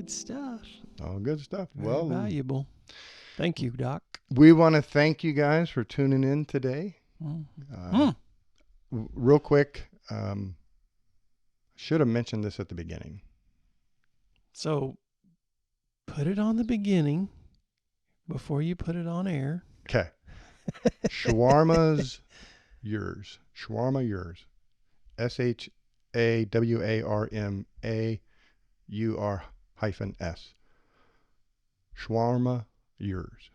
good stuff. All good stuff. Very valuable. Thank you, Doc. We want to thank you guys for tuning in today. Real quick, should have mentioned this at the beginning. So put it on the beginning before you put it on air. Okay. Shawarma's yours. Shawarma yours. SHAWARMAUR-S. Shawarma yours.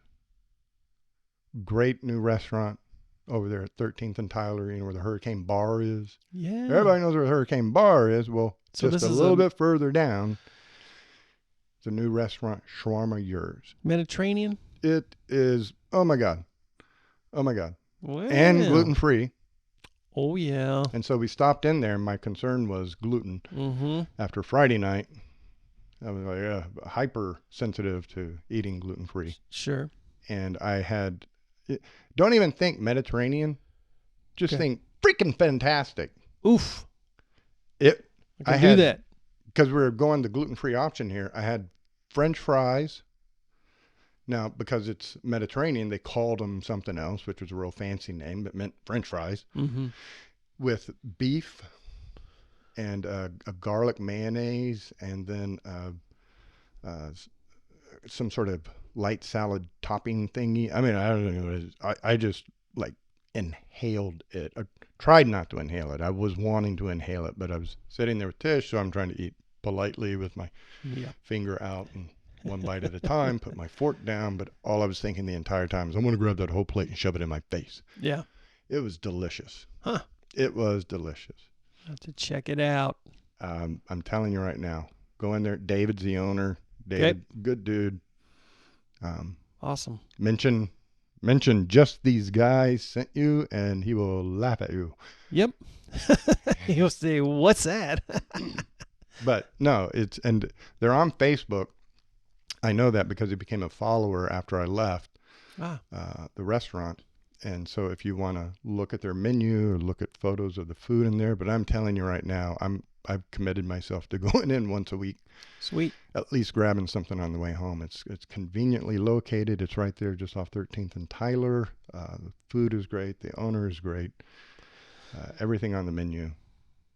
Great new restaurant over there at 13th and Tyler, where the Hurricane Bar is. Yeah. Everybody knows where the Hurricane Bar is. Well, so just a little bit further down, it's a new restaurant, Shawarma yours. Mediterranean? It is, oh my God. Well. And gluten-free. Oh, yeah. And so we stopped in there. My concern was gluten. Mm-hmm. After Friday night, I was like hypersensitive to eating gluten-free. Sure. And I had, don't even think Mediterranean, just think freaking fantastic. Oof. I had do that. Because we were going the gluten-free option here. I had French fries. Now, because it's Mediterranean, they called them something else, which was a real fancy name, but meant French fries, with beef and a garlic mayonnaise, and then some sort of light salad topping thingy. I mean, I don't know what it is. I just inhaled it. I tried not to inhale it. I was wanting to inhale it, but I was sitting there with Tish, so I'm trying to eat politely with my finger out and one bite at a time, put my fork down, but all I was thinking the entire time is I'm going to grab that whole plate and shove it in my face. Yeah. It was delicious. Huh. It was delicious. I'll have to check it out. I'm telling you right now, go in there. David's the owner. David, good dude. Awesome. Mention just these guys sent you, and he will laugh at you. Yep. He'll say, what's that? But no, and they're on Facebook. I know that because he became a follower after I left the restaurant. And so if you want to look at their menu or look at photos of the food in there, but I'm telling you right now, I've committed myself to going in once a week. Sweet. At least grabbing something on the way home. It's conveniently located. It's right there just off 13th and Tyler. The food is great. The owner is great. Everything on the menu.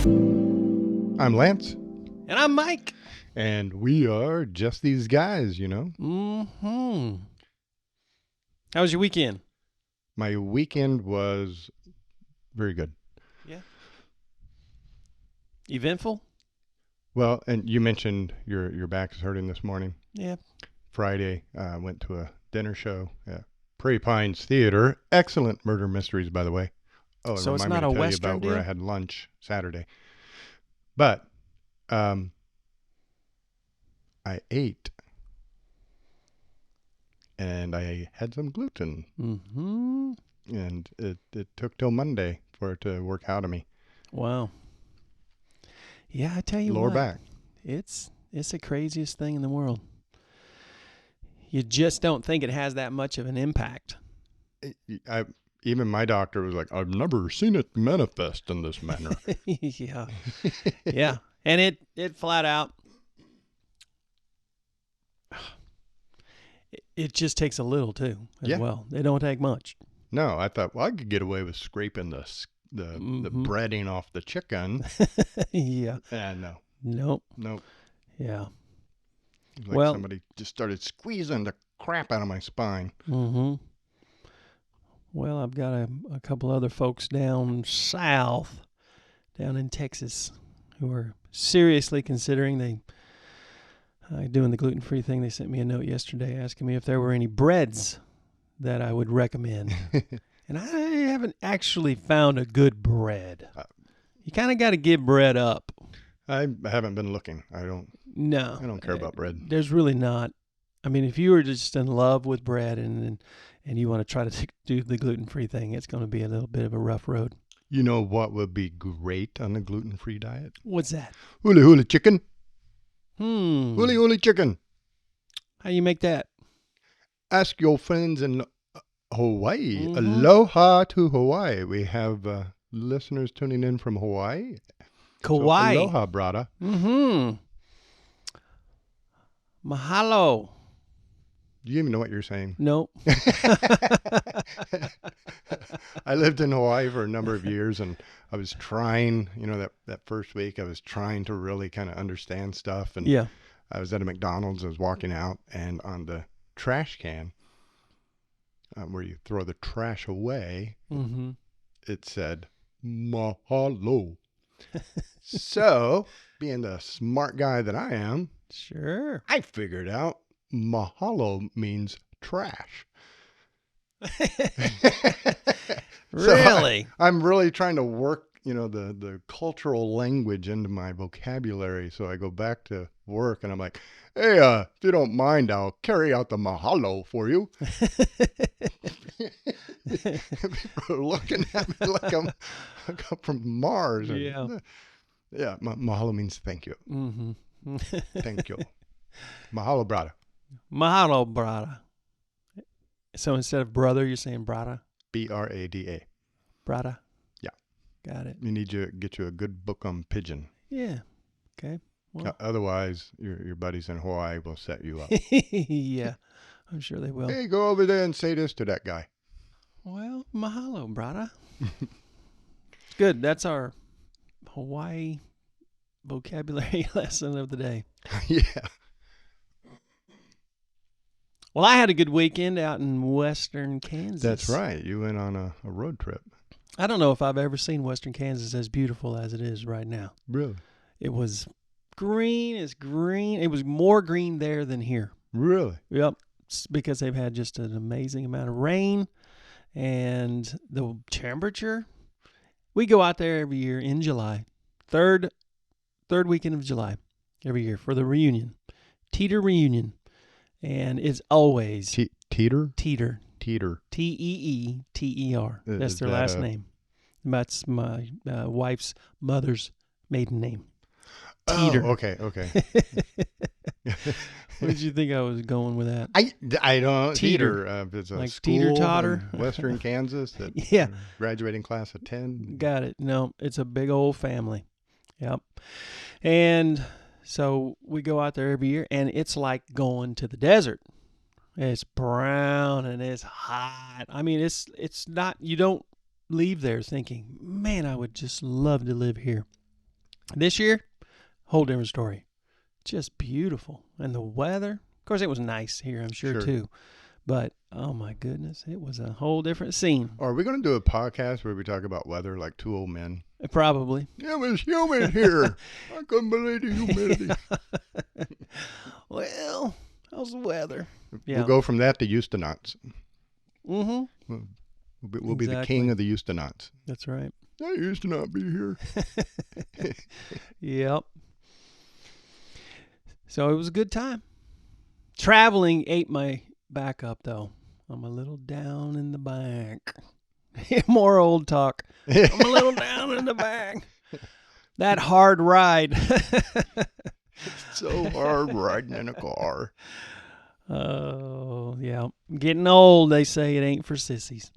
I'm Lance. And I'm Mike. And we are just these guys, Mm-hmm. How was your weekend? My weekend was very good. Yeah. Eventful? Well, and you mentioned your back is hurting this morning. Yeah. Friday, I went to a dinner show at Prairie Pines Theater. Excellent murder mysteries, by the way. Oh, so it's not a a Western Western about deal? where I had lunch Saturday. But I ate, and I had some gluten. Mm-hmm. And it took till Monday for it to work out of me. Wow. Yeah, I tell you Lower what. back. It's the craziest thing in the world. You just don't think it has that much of an impact. Even my doctor was like, I've never seen it manifest in this manner. Yeah. Yeah. And it flat out, it just takes a little too as well. They don't take much. No, I thought, well, I could get away with scraping the breading off the chicken. Yeah. No. Nope. Yeah. Like somebody just started squeezing the crap out of my spine. Mm-hmm. Well, I've got a couple other folks down south, down in Texas, who are seriously considering doing the gluten-free thing. They sent me a note yesterday asking me if there were any breads that I would recommend. And I haven't actually found a good bread. You kind of got to give bread up. I haven't been looking. I don't care about bread. There's really not. I mean, if you were just in love with bread and you want to try to do the gluten-free thing, it's going to be a little bit of a rough road. You know what would be great on the gluten-free diet? What's that? Hula hula chicken. Hula hula chicken. How you make that? Ask your friends in Hawaii. Mm-hmm. Aloha to Hawaii. We have listeners tuning in from Hawaii. Kauai. So, aloha, brother. Mm-hmm. Mahalo. Do you even know what you're saying? Nope. I lived in Hawaii for a number of years, and I was trying, that first week, I was trying to really kind of understand stuff. And Yeah. I was at a McDonald's, I was walking out, and on the trash can, where you throw the trash away, Mm-hmm. it said, mahalo. So, being the smart guy that I am, Sure. I figured out mahalo means trash. Really? I'm really trying to work, the cultural language into my vocabulary. So I go back to work and I'm like, hey, if you don't mind, I'll carry out the mahalo for you. People are looking at me like I'm from Mars. Yeah. Yeah, mahalo means thank you. Mm-hmm. Thank you. Mahalo, brother. Mahalo, brada. So instead of brother, you're saying brada? B-R-A-D-A. Brada? Yeah. Got it. You need to get you a good book on pigeon. Yeah. Okay. Well. Otherwise, your buddies in Hawaii will set you up. Yeah. I'm sure they will. Hey, go over there and say this to that guy. Well, mahalo, brada. Good. That's our Hawaii vocabulary lesson of the day. Yeah. Well, I had a good weekend out in western Kansas. That's right. You went on a road trip. I don't know if I've ever seen western Kansas as beautiful as it is right now. Really? It was green as green. It was more green there than here. Really? Yep. It's because they've had just an amazing amount of rain and the temperature. We go out there every year in July, third weekend of July every year for the reunion, Teeter reunion. And it's always Teeter? Teeter. Teeter. Teeter. That's Is their that last name. That's my wife's mother's maiden name. Teeter. Oh, okay. Where did you think I was going with that? I don't. Teeter. It's a Like school teeter-totter? in western Kansas. That Yeah. Graduating class of 10. Got it. No, it's a big old family. Yep. And so we go out there every year, and it's like going to the desert. It's brown and it's hot. I mean, it's not, you don't leave there thinking, man, I would just love to live here. This year, whole different story. Just beautiful. And the weather, of course, it was nice here, I'm sure. Too. But, oh my goodness, it was a whole different scene. Are we going to do a podcast where we talk about weather like two old men? Probably. It was humid here. I couldn't believe the humidity. Well, how's the weather? Yeah. We'll go from that to Houstonites. Mm-hmm. We'll be the king of the Houstonites. That's right. I used to not be here. Yep. So it was a good time. Traveling ate my back up, though. I'm a little down in the back. More old talk. I'm a little down in the back. That hard ride. It's so hard riding in a car. Oh, yeah. Getting old, they say it ain't for sissies.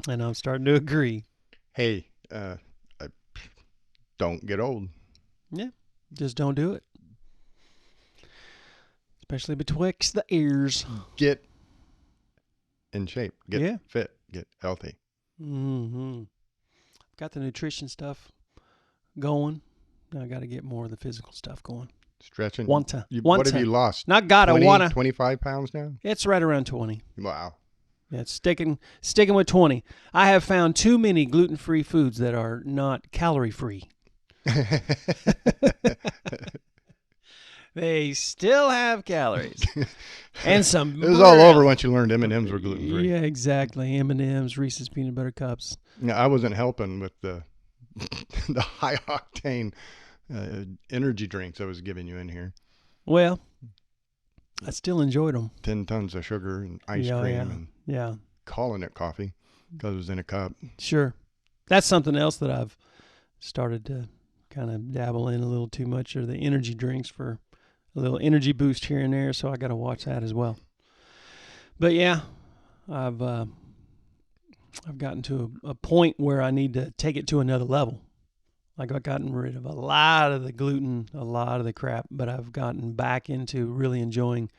And I'm starting to agree. Hey, I don't get old. Yeah, just don't do it. Especially betwixt the ears. Get in shape. Get Yeah. fit. Get healthy. Mm-hmm. Got the nutrition stuff going. Now I got to get more of the physical stuff going. Stretching. Want to. What have you lost? Not gotta, 20, wanna. 25 pounds now? It's right around 20. Wow. Yeah, it's sticking with 20. I have found too many gluten-free foods that are not calorie-free. They still have calories. And some. It was all over once you learned M&Ms were gluten-free. Yeah, exactly. M&Ms, Reese's Peanut Butter Cups. Yeah, I wasn't helping with the the high-octane energy drinks I was giving you in here. Well, I still enjoyed them. 10 tons of sugar and ice cream and calling it coffee because it was in a cup. Sure. That's something else that I've started to kind of dabble in a little too much, are the energy drinks for a little energy boost here and there, so I got to watch that as well. But yeah, I've gotten to a point where I need to take it to another level. Like I've gotten rid of a lot of the gluten, a lot of the crap, but I've gotten back into really enjoying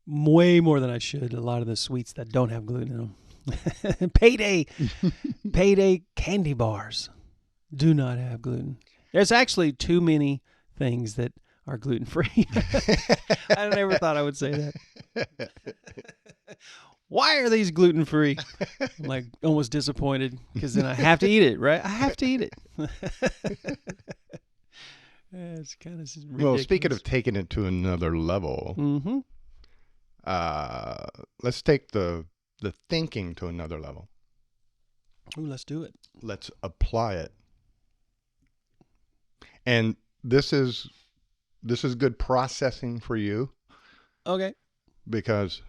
way more than I should a lot of the sweets that don't have gluten in them. Payday candy bars do not have gluten. There's actually too many things that are gluten free. I never thought I would say that. Why are these gluten free? I'm like almost disappointed because then I have to eat it, right? I have to eat it. It's kind of ridiculous. Well, speaking of taking it to another level, Mm-hmm. let's take the thinking to another level. Ooh, let's do it. Let's apply it. And this is good processing for you Okay. because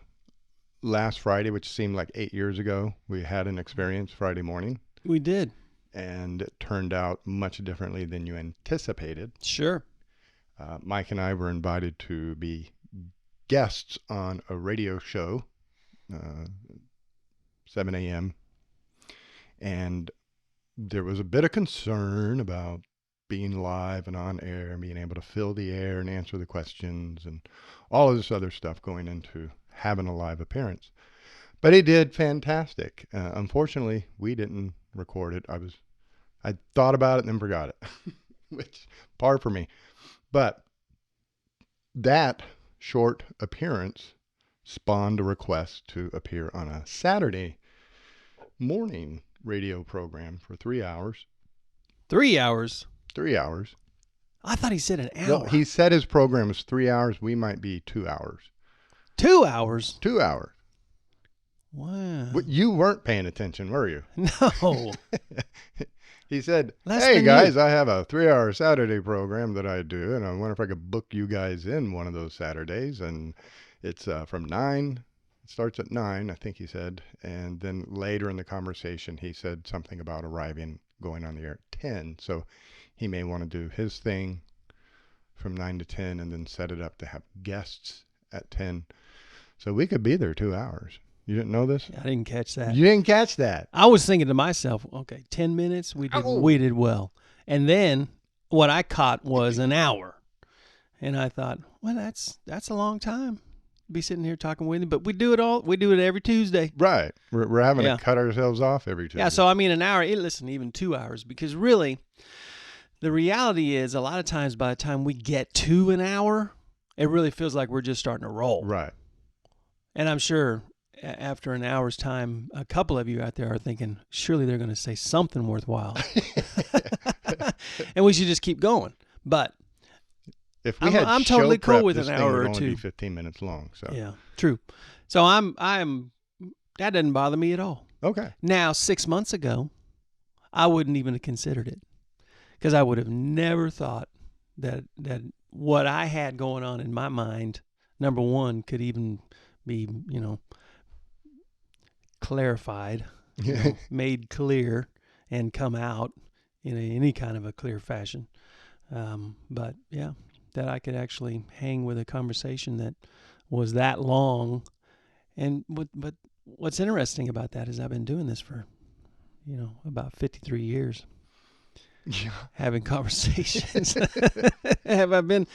last Friday, which seemed like 8 years ago, we had an experience Friday morning. We did. And it turned out much differently than you anticipated. Sure. Mike and I were invited to be guests on a radio show, 7 a.m. And there was a bit of concern about being live and on air and being able to fill the air and answer the questions and all of this other stuff going into having a live appearance. But he did fantastic. Unfortunately, we didn't record it. I thought about it and then forgot it, which par for me. But that short appearance spawned a request to appear on a Saturday morning radio program for 3 hours. 3 hours. 3 hours. I thought he said an hour. Well, he said his program was 3 hours. We might be 2 hours. 2 hours. 2 hours. Wow. You weren't paying attention, were you? No. He said, Less hey, than guys, you. I have a 3-hour Saturday program that I do, and I wonder if I could book you guys in one of those Saturdays. And it's from 9. It starts at 9, I think he said. And then later in the conversation, he said something about going on the air at 10. So he may want to do his thing from 9 to 10 and then set it up to have guests at 10. So we could be there 2 hours. You didn't know this? I didn't catch that. You didn't catch that. I was thinking to myself, okay, 10 minutes, we did well. And then what I caught was an hour. And I thought, well, that's a long time to be sitting here talking with you. But we do it every Tuesday. Right. We're having to cut ourselves off every Tuesday. Yeah, so I mean an hour, listen, even 2 hours, because really the reality is a lot of times by the time we get to an hour, it really feels like we're just starting to roll. Right. And I'm sure after an hour's time, a couple of you out there are thinking, surely they're going to say something worthwhile. And we should just keep going. But if we had I'm totally show prep, cool with this an thing hour would or only two. be 15 minutes long. So yeah, true. So that doesn't bother me at all. Okay. Now, 6 months ago, I wouldn't even have considered it because I would have never thought that what I had going on in my mind, number one, could even be, clarified, made clear and come out in any kind of a clear fashion. But yeah, that I could actually hang with a conversation that was that long. And but what's interesting about that is I've been doing this for, about 53 years. Yeah. Having conversations. Have I been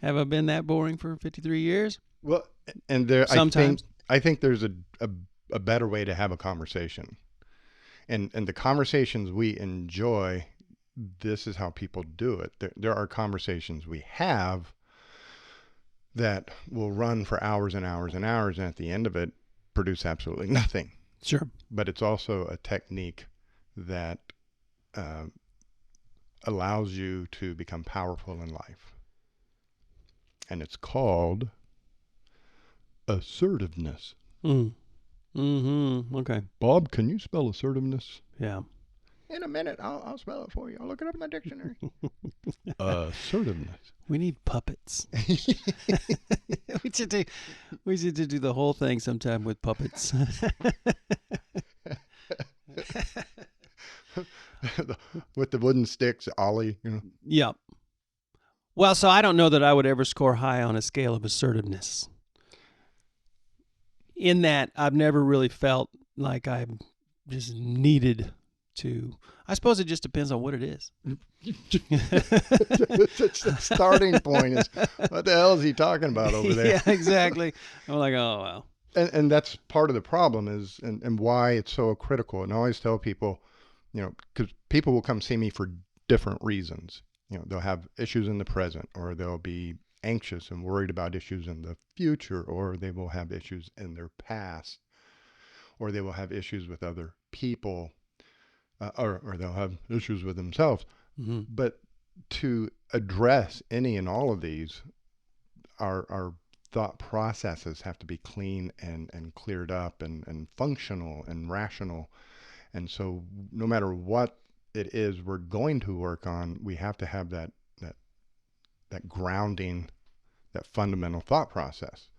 that boring for 53 years? Well, and there sometimes I think there's a better way to have a conversation. And the conversations we enjoy, this is how people do it. There are conversations we have that will run for hours and hours and hours, and at the end of it, produce absolutely nothing. Sure. But it's also a technique that allows you to become powerful in life. And it's called assertiveness. Okay. Bob, can you spell assertiveness? Yeah. In a minute, I'll spell it for you. I'll look it up in the dictionary. Assertiveness. We need puppets. we should do the whole thing sometime with puppets. With the wooden sticks, Ollie. Yeah. Well, so I don't know that I would ever score high on a scale of assertiveness. In that, I've never really felt like I just needed to, I suppose it just depends on what it is. The starting point is, what the hell is he talking about over there? Yeah, exactly. I'm like, oh, well. And that's part of the problem is, and why it's so critical. And I always tell people, because people will come see me for different reasons. They'll have issues in the present, or they'll be anxious and worried about issues in the future, or they will have issues in their past, or they will have issues with other people, or they'll have issues with themselves. Mm-hmm. But to address any and all of these, our thought processes have to be clean and cleared up and functional and rational. And so no matter what it is we're going to work on, we have to have that grounding, that fundamental thought process.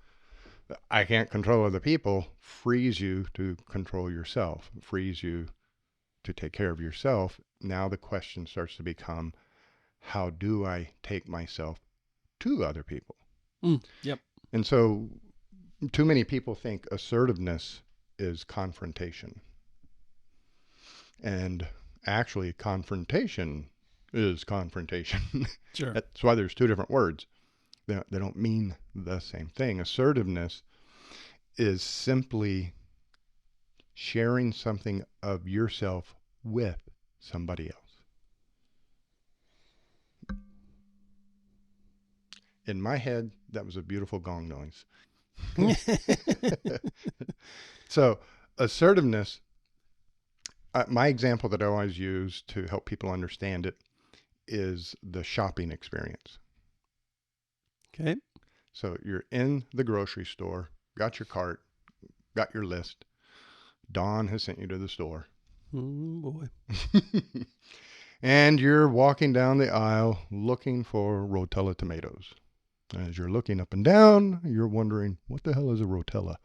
I can't control other people frees you to control yourself, frees you to take care of yourself. Now the question starts to become, how do I take myself to other people? Yep. And so too many people think assertiveness is confrontation. And actually, confrontation is confrontation. Sure. That's why there's two different words. They don't mean the same thing. Assertiveness is simply sharing something of yourself with somebody else. In my head, that was a beautiful gong noise. So, assertiveness, my example that I always use to help people understand it is the shopping experience. Okay. So, you're in the grocery store, got your cart, got your list. Dawn has sent you to the store. Boy. And you're walking down the aisle looking for rotella tomatoes. As you're looking up and down, you're wondering, what the hell is a rotella?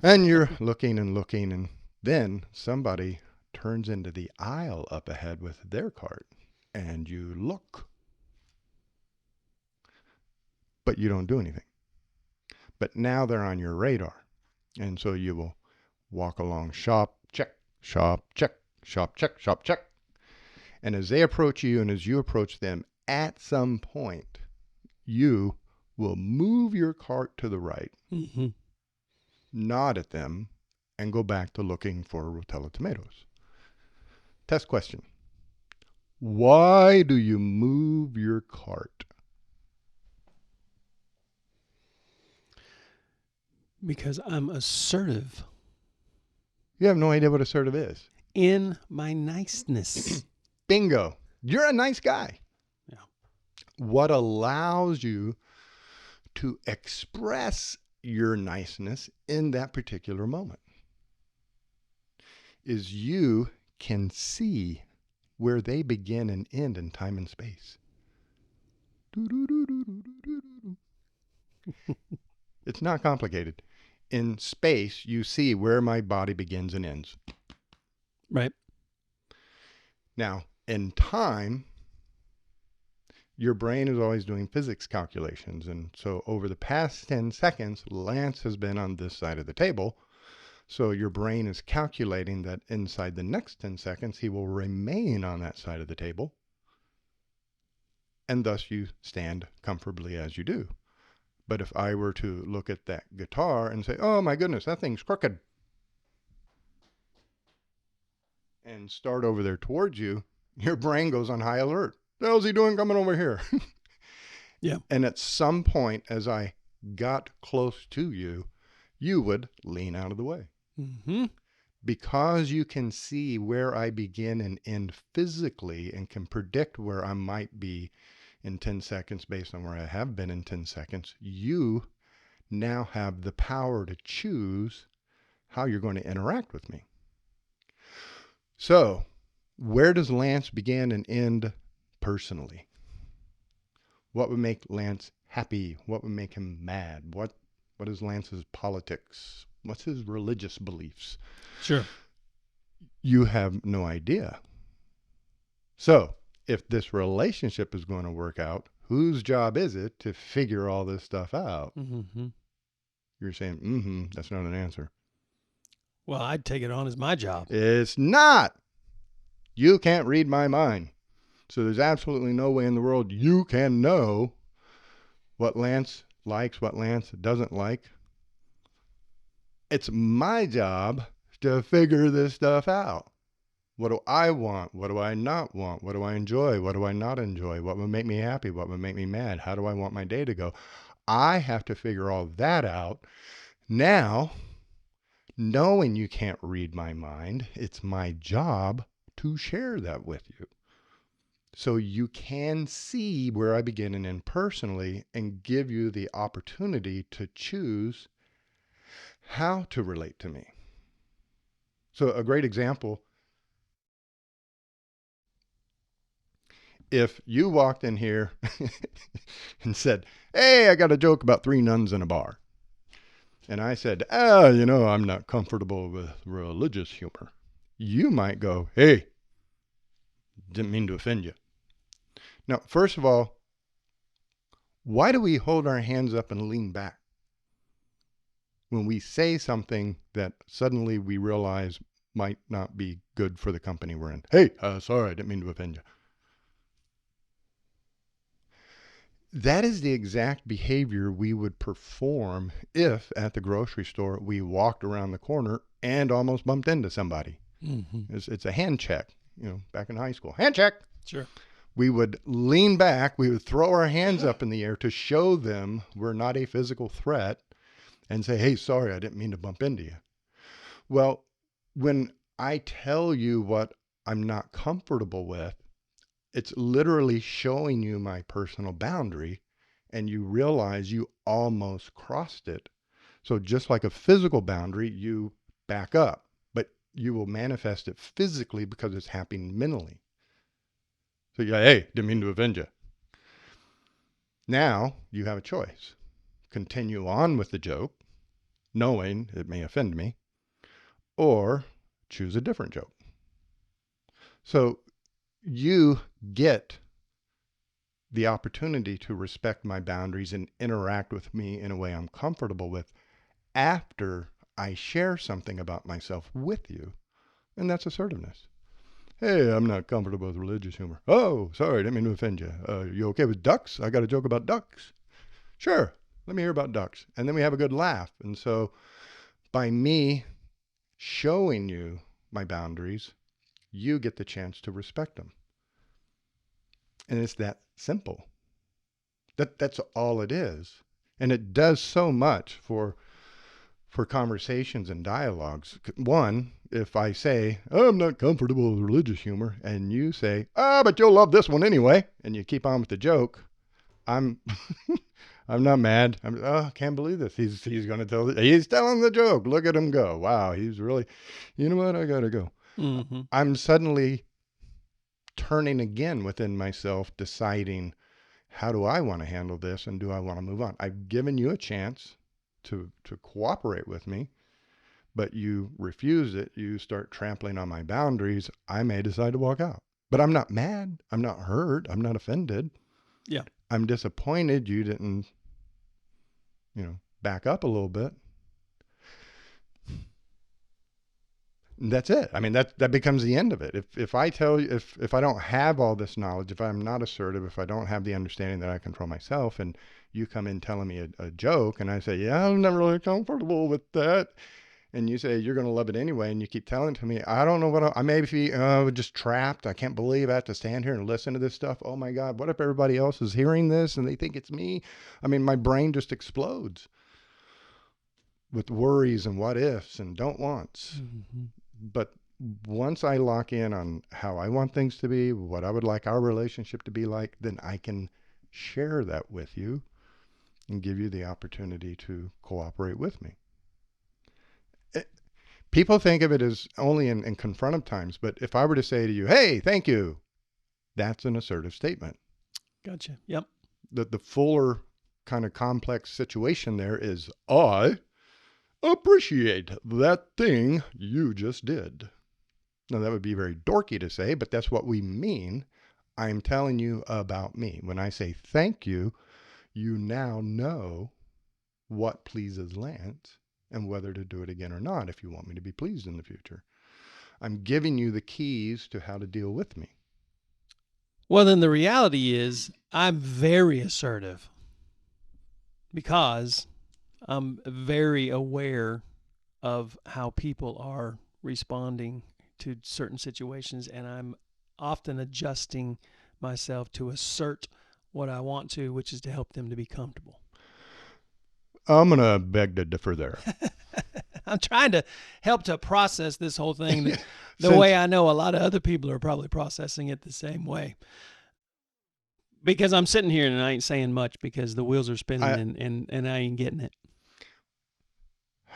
And you're looking and looking, and then somebody turns into the aisle up ahead with their cart, and you look, but you don't do anything. But now they're on your radar, and so you will walk along, shop, check, shop, check, shop, check, shop, check. And as they approach you and as you approach them, at some point, you will move your cart to the right, Mm-hmm. nod at them, and go back to looking for rotella tomatoes. Test question. Why do you move your cart? Because I'm assertive You have no idea what assertive is. in my niceness. Bingo. You're a nice guy. Yeah. What allows you to express your niceness in that particular moment is you can see where they begin and end in time and space. It's not complicated. In space, you see where my body begins and ends. Right. Now, in time, your brain is always doing physics calculations. And so over the past 10 seconds, Lance has been on this side of the table. So your brain is calculating that inside the next 10 seconds, he will remain on that side of the table. And thus you stand comfortably as you do. But if I were to look at that guitar and say, oh my goodness, that thing's crooked, and start over there towards you, your brain goes on high alert. What the hell's he doing coming over here? Yeah. And at some point, as I got close to you, you would lean out of the way. Mm-hmm. Because you can see where I begin and end physically and can predict where I might be in 10 seconds based on where I have been in 10 seconds, you now have the power to choose how you're going to interact with me. So, where does Lance begin and end personally? What would make Lance happy? What would make him mad? What is Lance's politics? What's his religious beliefs? Sure. You have no idea. So, if this relationship is going to work out, whose job is it to figure all this stuff out? Mm-hmm. You're saying, that's not an answer. Well, I'd take it on as my job. It's not. You can't read my mind. So there's absolutely no way in the world you can know what Lance likes, what Lance doesn't like. It's my job to figure this stuff out. What do I want? What do I not want? What do I enjoy? What do I not enjoy? What would make me happy? What would make me mad? How do I want my day to go? I have to figure all that out. Now, knowing you can't read my mind, it's my job to share that with you. So you can see where I begin and end personally and give you the opportunity to choose how to relate to me. So a great example, if you walked in here and said, hey, I got a joke about three nuns in a bar. And I said, I'm not comfortable with religious humor. You might go, hey, didn't mean to offend you. Now, first of all, why do we hold our hands up and lean back when we say something that suddenly we realize might not be good for the company we're in? Hey, sorry, I didn't mean to offend you. That is the exact behavior we would perform if at the grocery store we walked around the corner and almost bumped into somebody. Mm-hmm. It's a hand check, back in high school. Hand check. Sure. We would lean back, we would throw our hands up in the air to show them we're not a physical threat and say, hey, sorry, I didn't mean to bump into you. Well, when I tell you what I'm not comfortable with, it's literally showing you my personal boundary, and you realize you almost crossed it. So just like a physical boundary, you back up, but you will manifest it physically because it's happening mentally. So you're like, hey, didn't mean to offend you. Now you have a choice. Continue on with the joke, knowing it may offend me, or choose a different joke. So you get the opportunity to respect my boundaries and interact with me in a way I'm comfortable with after I share something about myself with you. And that's assertiveness. Hey, I'm not comfortable with religious humor. Oh, sorry, didn't mean to offend you. You okay with ducks? I got a joke about ducks. Sure, let me hear about ducks. And then we have a good laugh. And so by me showing you my boundaries, you get the chance to respect them. And it's that simple. That's all it is. And it does so much for conversations and dialogues. One, if I say, oh, I'm not comfortable with religious humor, and you say, but you'll love this one anyway, and you keep on with the joke, I'm I'm not mad. I can't believe this. He's going to tell he's telling the joke. Look at him go. Wow, he's really, you know what? I got to go. Mm-hmm. I'm suddenly turning again within myself, deciding, how do I want to handle this, and do I want to move on? I've given you a chance to cooperate with me, but you refuse it. You start trampling on my boundaries. I may decide to walk out. But I'm not mad. I'm not hurt. I'm not offended. Yeah. I'm disappointed you didn't, back up a little bit. And that's it. I mean, that becomes the end of it. If I tell you, if I don't have all this knowledge, if I'm not assertive, if I don't have the understanding that I control myself, and you come in telling me a joke, and I say, yeah, I'm not really comfortable with that, and you say you're going to love it anyway, and you keep telling it to me, I don't know what I may be just trapped. I can't believe I have to stand here and listen to this stuff. Oh my God, what if everybody else is hearing this and they think it's me? I mean, my brain just explodes with worries and what ifs and don't wants. Mm-hmm. But once I lock in on how I want things to be, what I would like our relationship to be like, then I can share that with you and give you the opportunity to cooperate with me. People think of it as only in confrontive times, but if I were to say to you, hey, thank you, that's an assertive statement. Gotcha. Yep. The fuller kind of complex situation there is, I appreciate that thing you just did. Now, that would be very dorky to say, but that's what we mean. I'm telling you about me. When I say thank you, you now know what pleases Lance, and whether to do it again or not if you want me to be pleased in the future. I'm giving you the keys to how to deal with me. Well, then the reality is I'm very assertive because I'm very aware of how people are responding to certain situations, and I'm often adjusting myself to assert what I want to, which is to help them to be comfortable. I'm going to beg to differ there. I'm trying to help to process this whole thing the Since way I know a lot of other people are probably processing it the same way. Because I'm sitting here and I ain't saying much because the wheels are spinning I, and I ain't getting it.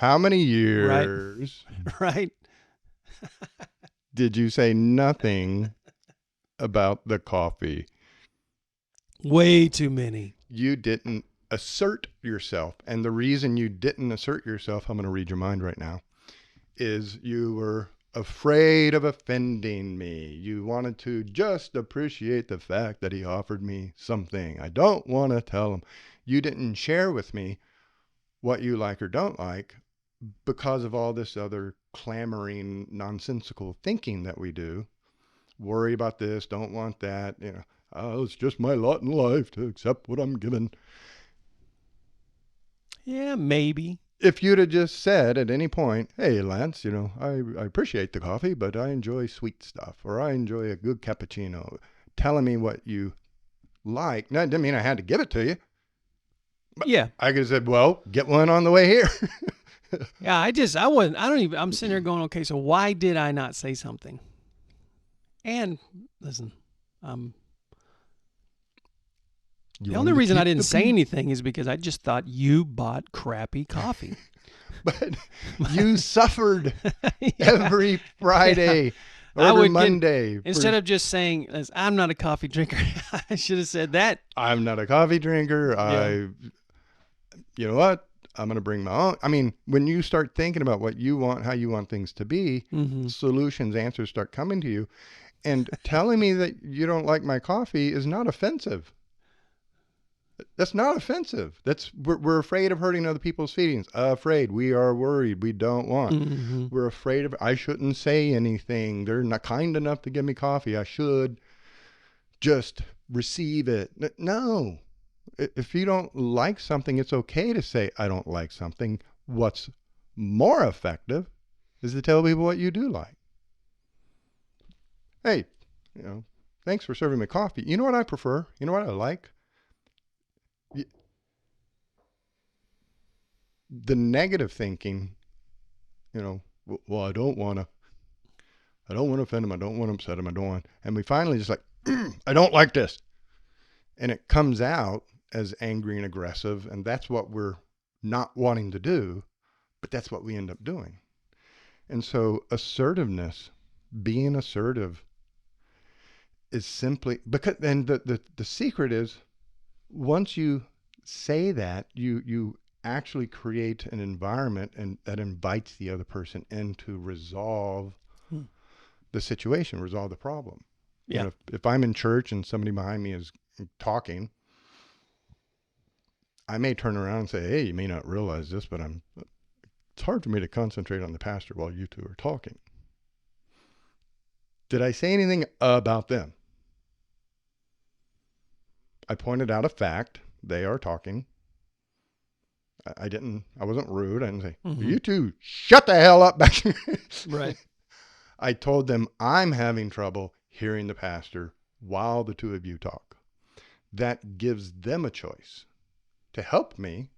how many Right? years Right? did you say nothing about the coffee? Way too many. You didn't assert yourself. And the reason you didn't assert yourself, I'm going to read your mind right now, is you were afraid of offending me. You wanted to just appreciate the fact that he offered me something. I don't want to tell him. You didn't share with me what you like or don't like because of all this other clamoring, nonsensical thinking that we do. Worry about this, don't want that, oh, it's just my lot in life to accept what I'm given. Yeah, maybe. If you'd have just said at any point, hey, Lance, I appreciate the coffee, but I enjoy sweet stuff, or I enjoy a good cappuccino, telling me what you like. Now, it didn't mean I had to give it to you. But Yeah. I could have said, well, get one on the way here. Yeah, I wasn't, I don't even, I'm sitting there going, okay, so why did I not say something? And listen, You the only wanted to reason I keep didn't the say peace. anything is because I just thought you bought crappy coffee. But you suffered Yeah. every Friday or I every would get, Monday. instead of just saying, I'm not a coffee drinker, I should have said that. I'm not a coffee drinker. Yeah. You know what? I'm going to bring my own. I mean, when you start thinking about what you want, how you want things to be, Mm-hmm. solutions, answers start coming to you. And telling me that you don't like my coffee is not offensive. That's not offensive. We're afraid of hurting other people's feelings. Afraid. We are worried. We don't want. Mm-hmm. We're afraid of. I shouldn't say anything. They're not kind enough to give me coffee. I should just receive it. No. If you don't like something, it's okay to say I don't like something. What's more effective is to tell people what you do like. Hey, thanks for serving me coffee. You know what I prefer? You know what I like? The negative thinking, well, I don't want to offend him. I don't want to upset him. I don't want, and we finally just like, I don't like this. And it comes out as angry and aggressive. And that's what we're not wanting to do, but that's what we end up doing. And so assertiveness, being assertive is simply because, and the secret is once you say that, you actually create an environment and that invites the other person in to resolve the situation, resolve the problem. Yeah. If I'm in church and somebody behind me is talking, I may turn around and say, hey, you may not realize this, but it's hard for me to concentrate on the pastor while you two are talking. Did I say anything about them? I pointed out a fact. They are talking. I wasn't rude. I didn't say, you two shut the hell up back here. Right. I told them I'm having trouble hearing the pastor while the two of you talk. That gives them a choice to help me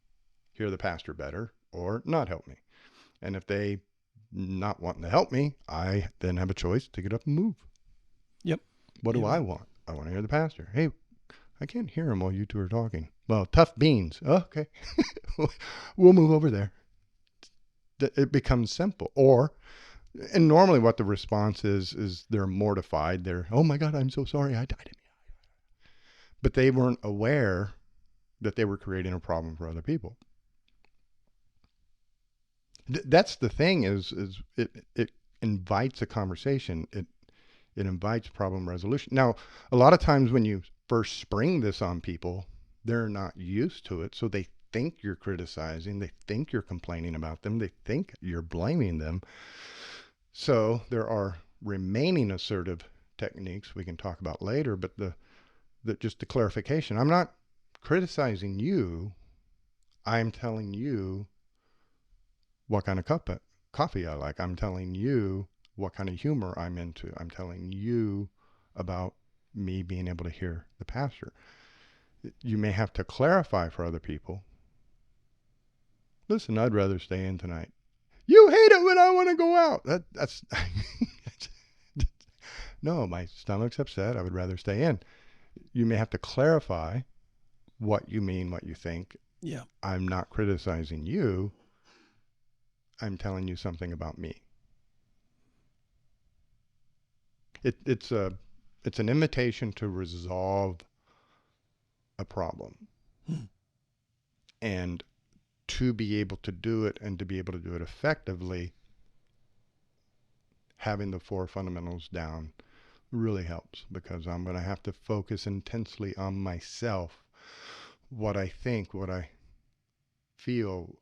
hear the pastor better or not help me. And if they not wanting to help me, I then have a choice to get up and move. Yep. What do I want? I want to hear the pastor. Hey, I can't hear him while you two are talking. Well, tough beans. Oh, okay. We'll move over there. It becomes simple. And normally what the response is they're mortified. They're, oh my God, I'm so sorry. I didn't. But they weren't aware that they were creating a problem for other people. That's the thing is it invites a conversation. It invites problem resolution. Now, a lot of times when you first spring this on people, they're not used to it. So they think you're criticizing. They think you're complaining about them. They think you're blaming them. So there are remaining assertive techniques we can talk about later, but just the clarification. I'm not criticizing you. I'm telling you what kind of coffee I like. I'm telling you what kind of humor I'm into. I'm telling you about me being able to hear the pastor. You may have to clarify for other people. Listen, I'd rather stay in tonight. You hate it when I want to go out. That's no, my stomach's upset. I would rather stay in. You may have to clarify what you mean, what you think. Yeah. I'm not criticizing you. I'm telling you something about me. It's an invitation to resolve a problem. And to be able to do it and to be able to do it effectively, having the 4 fundamentals down really helps, because I'm going to have to focus intensely on myself, what I think, what I feel,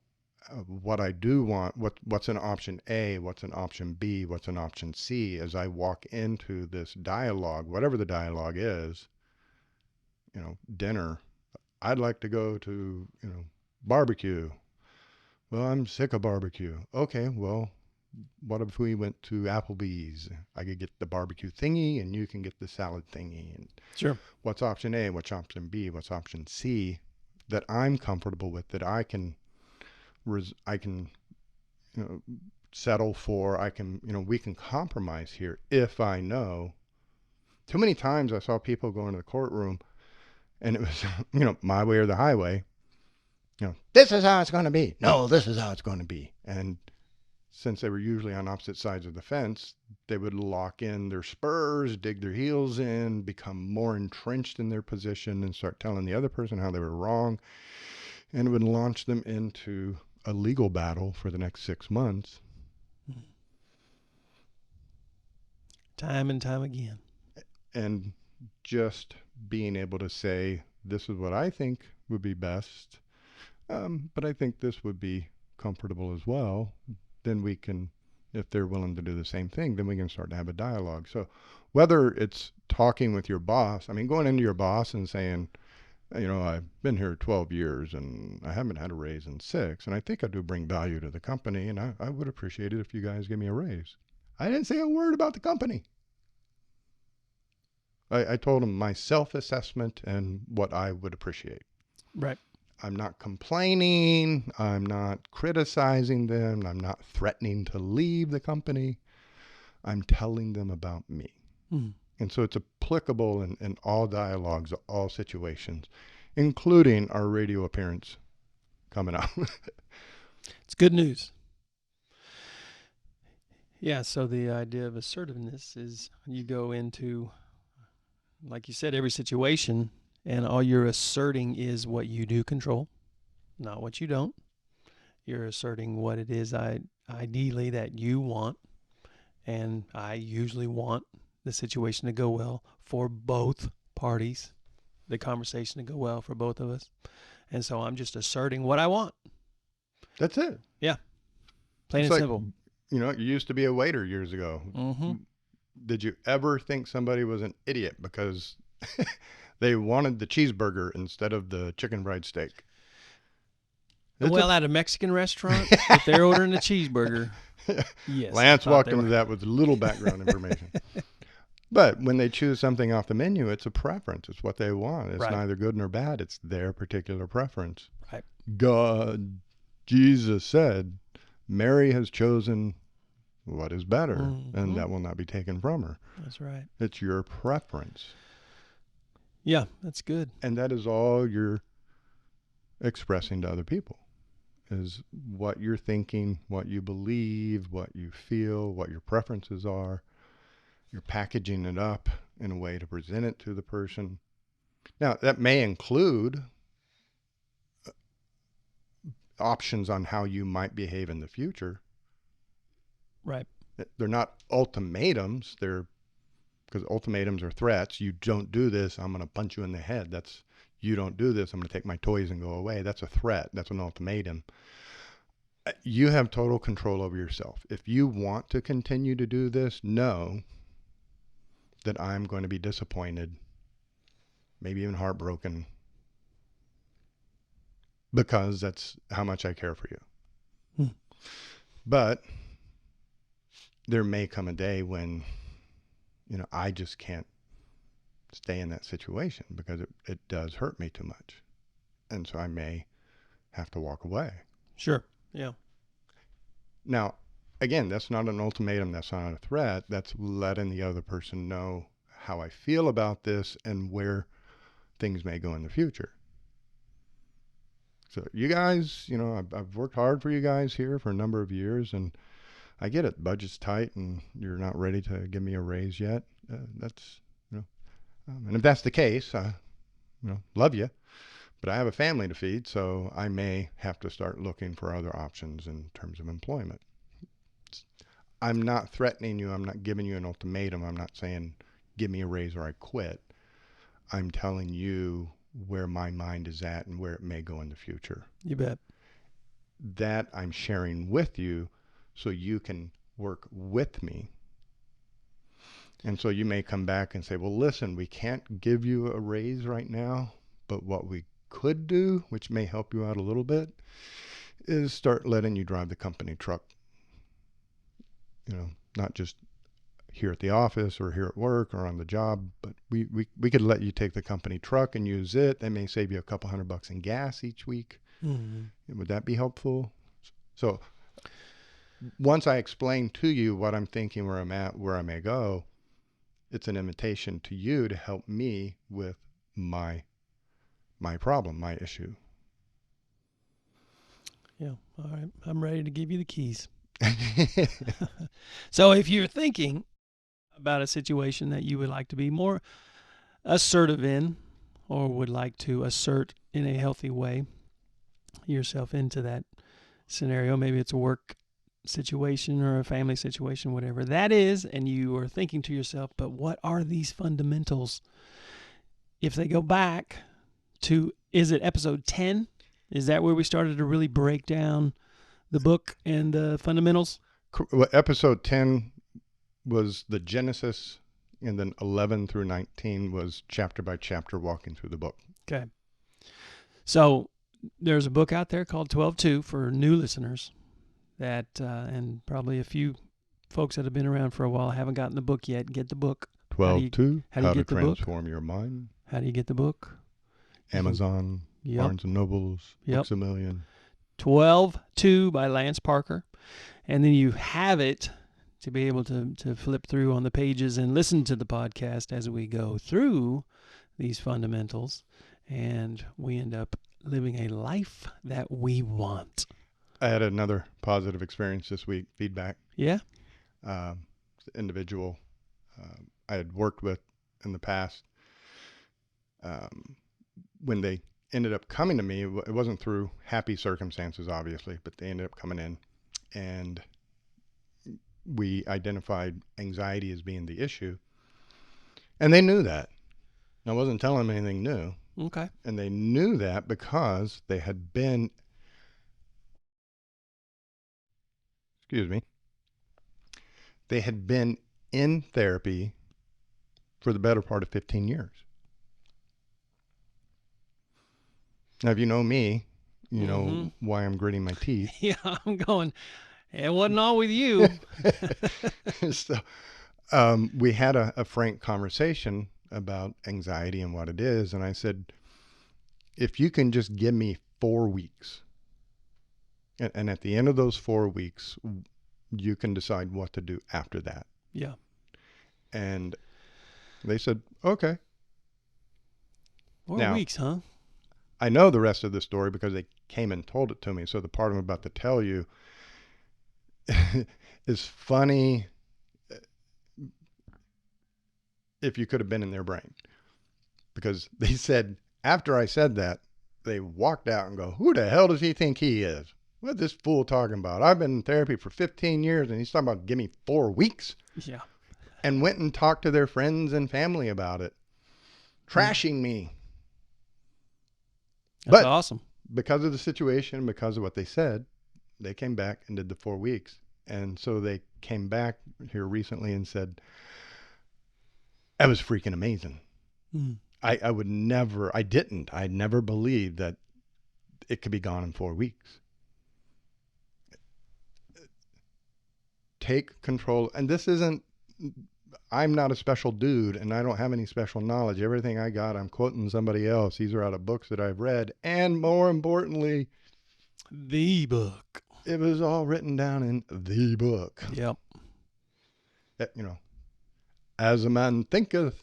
what I do want, what's an option A, what's an option B, what's an option C, as I walk into this dialogue, whatever the dialogue is. Dinner. I'd like to go to, barbecue. Well, I'm sick of barbecue. Okay, well, what if we went to Applebee's? I could get the barbecue thingy and you can get the salad thingy. And Sure. what's option A? What's option B? What's option C that I'm comfortable with, that I can settle for? We can compromise here if I know. Too many times I saw people go into the courtroom and it was, my way or the highway. This is how it's going to be. No, this is how it's going to be. And since they were usually on opposite sides of the fence, they would lock in their spurs, dig their heels in, become more entrenched in their position, and start telling the other person how they were wrong. And it would launch them into a legal battle for the next 6 months. Time and time again. And just being able to say, this is what I think would be best, but I think this would be comfortable as well. Then we can, if they're willing to do the same thing, then we can start to have a dialogue. So whether it's talking with your boss, going into your boss and saying, I've been here 12 years and I haven't had a raise in 6, and I think I do bring value to the company, and I would appreciate it if you guys give me a raise. I didn't say a word about the company. I told them my self-assessment and what I would appreciate. Right. I'm not complaining. I'm not criticizing them. I'm not threatening to leave the company. I'm telling them about me. And so it's applicable in all dialogues, all situations, including our radio appearance coming up. It's good news. Yeah, so the idea of assertiveness is you go into, like you said, every situation, and all you're asserting is what you do control, not what you don't. You're asserting what it is ideally that you want, and I usually want the situation to go well for both parties, the conversation to go well for both of us. And so I'm just asserting what I want. That's it. Yeah. Plain It's and like, simple. You used to be a waiter years ago. Mm-hmm. Did you ever think somebody was an idiot because they wanted the cheeseburger instead of the chicken fried steak? Well, at a Mexican restaurant, if they're ordering a cheeseburger, yes. Lance walked into that with little background information. But when they choose something off the menu, it's a preference. It's what they want. It's neither good nor bad. It's their particular preference. Right. Jesus said, Mary has chosen what is better, and that will not be taken from her. That's right. It's your preference. Yeah, that's good. And that is all you're expressing to other people, is what you're thinking, what you believe, what you feel, what your preferences are. You're packaging it up in a way to present it to the person. Now, that may include options on how you might behave in the future. Right. They're not ultimatums. Because ultimatums are threats. You don't do this, I'm going to punch you in the head. you don't do this, I'm going to take my toys and go away. That's a threat. That's an ultimatum. You have total control over yourself. If you want to continue to do this, know that I'm going to be disappointed, maybe even heartbroken, because that's how much I care for you. Hmm. But there may come a day when, I just can't stay in that situation because it does hurt me too much. And so I may have to walk away. Sure. Yeah. Now, again, that's not an ultimatum. That's not a threat. That's letting the other person know how I feel about this and where things may go in the future. So you guys, I've worked hard for you guys here for a number of years, and I get it. Budget's tight, and you're not ready to give me a raise yet. That's, and if that's the case, love you, but I have a family to feed, so I may have to start looking for other options in terms of employment. I'm not threatening you. I'm not giving you an ultimatum. I'm not saying give me a raise or I quit. I'm telling you where my mind is at and where it may go in the future. You bet. That I'm sharing with you so you can work with me. And so you may come back and say, well, listen, we can't give you a raise right now, but what we could do, which may help you out a little bit, is start letting you drive the company truck. Not just here at the office or here at work or on the job, but we could let you take the company truck and use it. That may save you a couple $100 in gas each week. Mm-hmm. Would that be helpful? So once I explain to you what I'm thinking, where I'm at, where I may go, it's an invitation to you to help me with my problem, my issue. Yeah. All right. I'm ready to give you the keys. So if you're thinking about a situation that you would like to be more assertive in, or would like to assert in a healthy way yourself into that scenario, maybe it's a work situation or a family situation, whatever that is, and you are thinking to yourself, but what are these fundamentals? If they go back to, is it episode 10? Is that where we started to really break down the book and the fundamentals? Well, episode 10 was the Genesis, and then 11 through 19 was chapter by chapter walking through the book. Okay. So there's a book out there called 12-2 for new listeners that, and probably a few folks that have been around for a while haven't gotten the book yet. Get the book. 12-2, how to transform your mind. How do you get the book? Amazon, Yep. Barnes & Nobles, Yep. Books A Million. 12-2 by Lance Parker. And then you have it to be able to flip through on the pages and listen to the podcast as we go through these fundamentals. And we end up living a life that we want. I had another positive experience this week, feedback. Yeah? Individual I had worked with in the past. When they ended up coming to me, it wasn't through happy circumstances, obviously, but they ended up coming in, and we identified anxiety as being the issue, and they knew that. I wasn't telling them anything new. Okay. And they knew that because they had been, they had been in therapy for the better part of 15 years. Now, if you know me, you know why I'm gritting my teeth. Yeah, I'm going, it wasn't all with you. So we had a frank conversation about anxiety and what it is. And I said, if you can just give me 4 weeks, and at the end of those 4 weeks, you can decide what to do after that. Yeah. And they said, okay. 4 weeks, huh? I know the rest of the story because they came and told it to me. So the part I'm about to tell you is funny if you could have been in their brain. Because they said, after I said that, they walked out and go, who the hell does he think he is? What's this fool talking about? I've been in therapy for 15 years and he's talking about give me 4 weeks. Yeah. And went and talked to their friends and family about it, trashing me. That's But awesome. because of the situation, because of what they said, they came back and did the 4 weeks. And so they came back here recently and said, that was freaking amazing. Mm. I would never, I'd never believed that it could be gone in 4 weeks. Take control. And this isn't, I'm not a special dude and I don't have any special knowledge. Everything I got, I'm quoting somebody else. These are out of books that I've read. And more importantly, The book. it was all written down in the book. Yep. You know, as a man thinketh,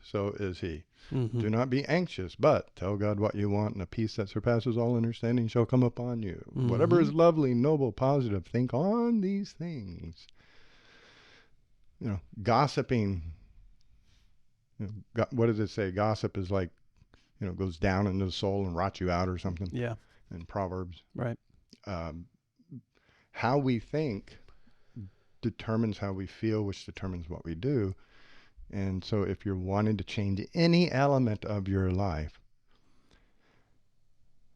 so is he. Mm-hmm. Do not be anxious, but tell God what you want, and a peace that surpasses all understanding shall come upon you. Mm-hmm. Whatever is lovely, noble, positive, think on these things. You know, gossiping. What does it say? Gossip is like, goes down into the soul and rots you out or something. Yeah. In Proverbs. Right. How we think determines how we feel, which determines what we do. And so if you're wanting to change any element of your life,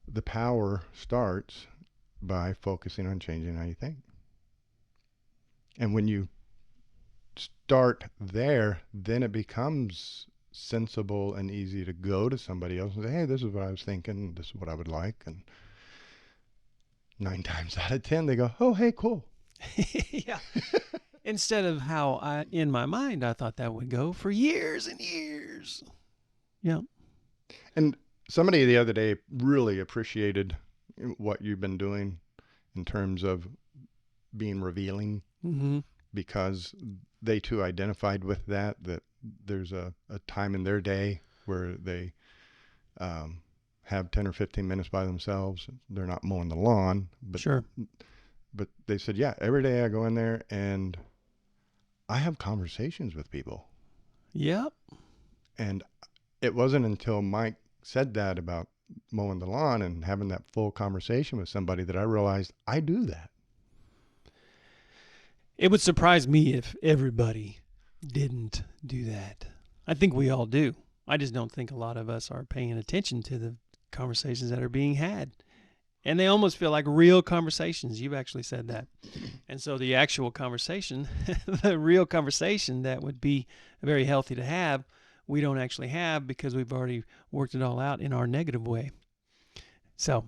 the power starts by focusing on changing how you think. And when you start there, then it becomes sensible and easy to go to somebody else and say, hey, this is what I was thinking. This is what I would like. And 9 times out of 10, they go, oh, hey, cool. Yeah. Instead of how in my mind, I thought that would go for years and years. Yeah. And somebody the other day really appreciated what you've been doing in terms of being revealing, Mm-hmm. because they too identified with that there's a time in their day where they have 10 or 15 minutes by themselves. They're not mowing the lawn, but Sure. But they said, yeah, every day I go in there and I have conversations with people. Yep. And it wasn't until Mike said that about mowing the lawn and having that full conversation with somebody that I realized I do that. It would surprise me if everybody didn't do that. I think we all do. I just don't think a lot of us are paying attention to the conversations that are being had. And they almost feel like real conversations. You've actually said that. And so the actual conversation, the real conversation that would be very healthy to have, we don't actually have because we've already worked it all out in our negative way. So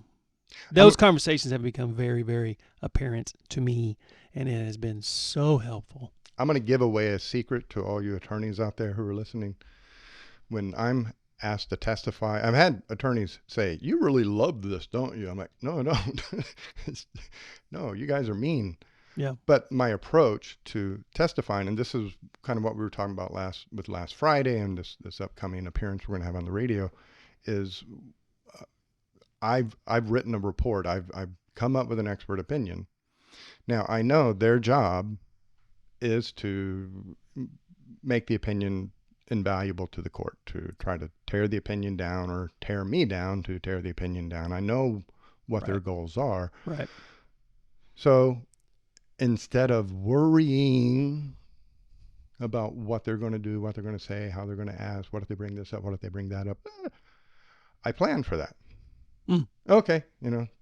those conversations have become very, very apparent to me, and it has been so helpful. I'm going to give away a secret to all you attorneys out there who are listening. When I'm asked to testify, I've had attorneys say, you really love this, don't you? I'm like, no, I don't. No, you guys are mean. Yeah. But my approach to testifying, and this is kind of what we were talking about last Friday and this upcoming appearance we're going to have on the radio, is I've written a report. I've come up with an expert opinion. Now, I know their job is to make the opinion invaluable to the court, to try to tear the opinion down or tear me down to tear the opinion down. I know what their goals are. Right. So instead of worrying about what they're going to do, what they're going to say, how they're going to ask, what if they bring this up, what if they bring that up, I plan for that. Okay,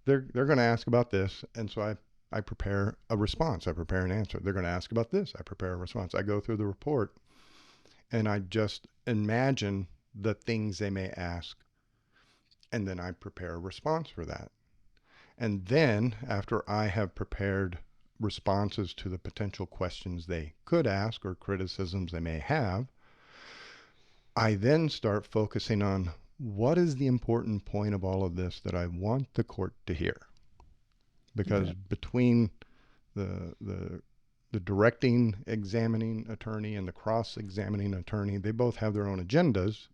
they're going to ask about this, and so I prepare a response. I prepare an answer. They're going to ask about this. I prepare a response. I go through the report, and I just imagine the things they may ask, and then I prepare a response for that. And then, after I have prepared responses to the potential questions they could ask or criticisms they may have, I then start focusing on what is the important point of all of this that I want the court to hear. Because between the directing examining attorney and the cross-examining attorney, they both have their own agendas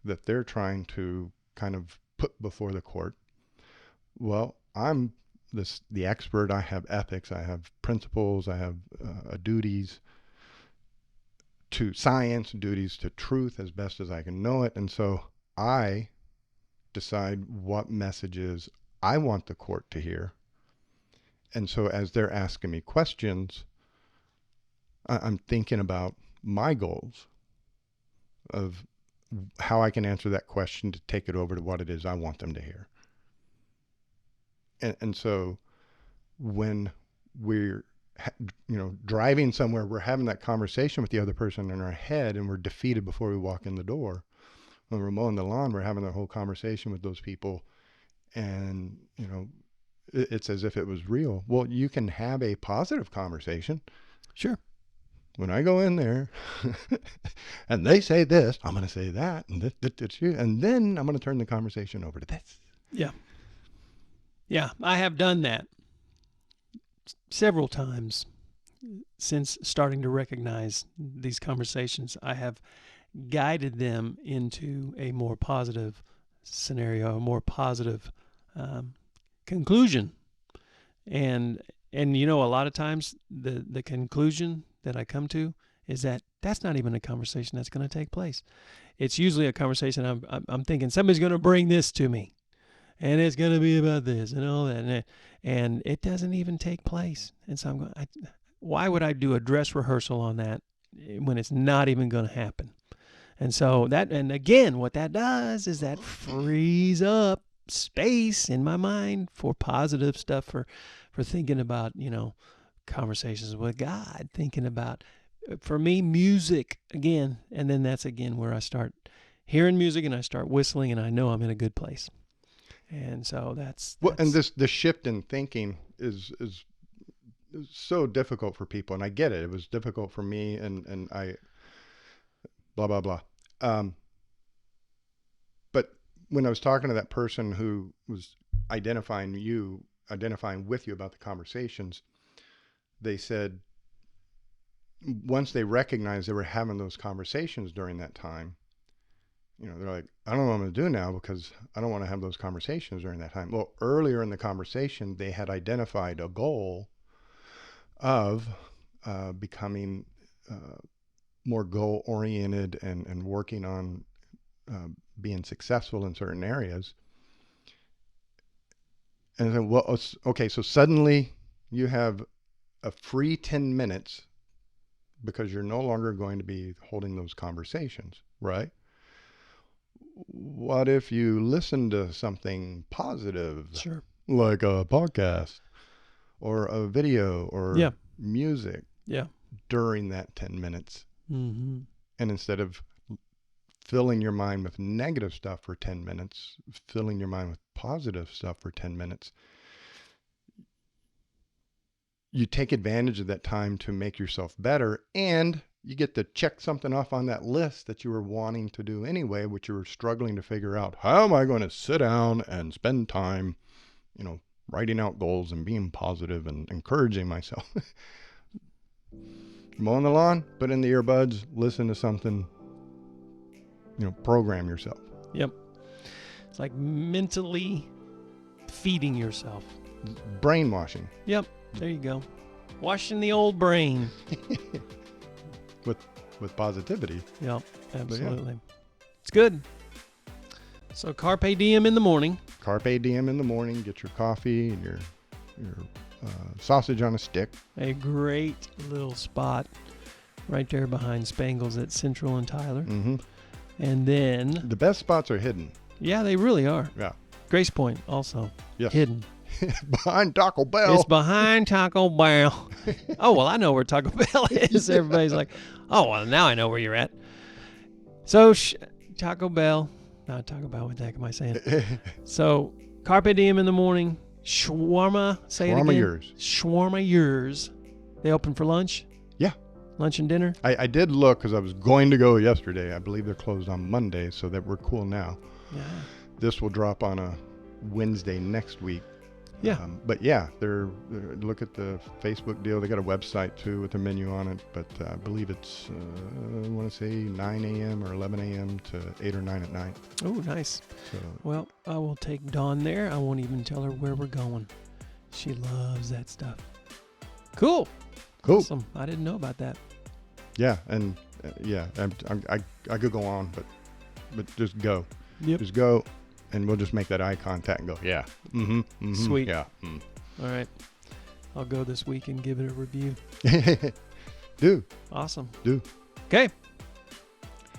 that they're trying to kind of put before the court. Well, I'm the expert. I have ethics. I have principles. I have duties to science, duties to truth as best as I can know it. And so I decide what messages I want the court to hear. And so as they're asking me questions, I'm thinking about my goals of how I can answer that question to take it over to what it is I want them to hear. And so when we're, driving somewhere, we're having that conversation with the other person in our head, and we're defeated before we walk in the door. When we're mowing the lawn, we're having that whole conversation with those people, and, it's as if it was real. Well, you can have a positive conversation. Sure. When I go in there and they say this, I'm going to say that, and and then I'm going to turn the conversation over to this. Yeah. Yeah, I have done that several times since starting to recognize these conversations. I have guided them into a more positive scenario, a more positive conclusion. And a lot of times the conclusion that I come to is that that's not even a conversation that's going to take place. It's usually a conversation I'm thinking somebody's going to bring this to me, and it's going to be about this and all that, and it doesn't even take place. And so I'm going, why would I do a dress rehearsal on that when it's not even going to happen? And so and again, what that does is that frees up space in my mind for positive stuff, for thinking about, conversations with God, thinking about, for me, music again. And then that's again where I start hearing music and I start whistling, and I know I'm in a good place. And so that's and the shift in thinking is so difficult for people, and I get it. It was difficult for me, and I blah blah blah. But when I was talking to that person who was identifying with you about the conversations, they said once they recognized they were having those conversations during that time, they're like, I don't know what I'm going to do now because I don't want to have those conversations during that time. Well, earlier in the conversation, they had identified a goal of becoming more goal-oriented and working on being successful in certain areas. And then, well, okay, so suddenly you have a free 10 minutes because you're no longer going to be holding those conversations, right? What if you listen to something positive? Sure. Like a podcast or a video or music during that 10 minutes. Mm-hmm. And instead of filling your mind with negative stuff for 10 minutes, filling your mind with positive stuff for 10 minutes, you take advantage of that time to make yourself better, and you get to check something off on that list that you were wanting to do anyway, which you were struggling to figure out. How am I going to sit down and spend time, writing out goals and being positive and encouraging myself? Mowing the lawn, put in the earbuds, listen to something, program yourself. Yep. It's like mentally feeding yourself. Brainwashing. Yep. There you go. Washing the old brain. with positivity. Yep. Absolutely. It's good. So carpe diem in the morning. Carpe diem in the morning. Get your coffee and your sausage on a stick. A great little spot right there behind Spangles at Central and Tyler. Mm-hmm. And then the best spots are hidden. Yeah, they really are. Yeah. Grace Point also. Yes. Hidden. Behind Taco Bell. It's behind Taco Bell. Oh, well, I know where Taco Bell is. Everybody's like, oh, well, now I know where you're at. So Taco Bell. Not Taco Bell. What the heck am I saying? So carpe diem in the morning. Shawarma. Say it again. Shawarma yours. Shawarma yours. They open for lunch? Yeah. Lunch and dinner? I did look because I was going to go yesterday. I believe they're closed on Monday, so that we're cool now. Yeah. This will drop on a Wednesday next week. Yeah. But yeah, they're look at the Facebook deal. They got a website too with a menu on it. But I believe it's, I want to say 9 a.m. or 11 a.m. to 8 or 9 at night. Oh, nice. So, well, I will take Dawn there. I won't even tell her where we're going. She loves that stuff. Cool. Awesome. I didn't know about that. Yeah, and I could go on, but just go. Yep. Just go. And we'll just make that eye contact and go, yeah. Mm-hmm. Mm-hmm. Sweet. Yeah. All right. I'll go this week and give it a review. Do. Awesome. Do. Okay.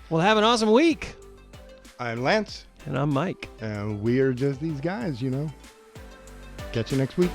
Well, have an awesome week. I'm Lance. And I'm Mike. And we are just these guys, Catch you next week.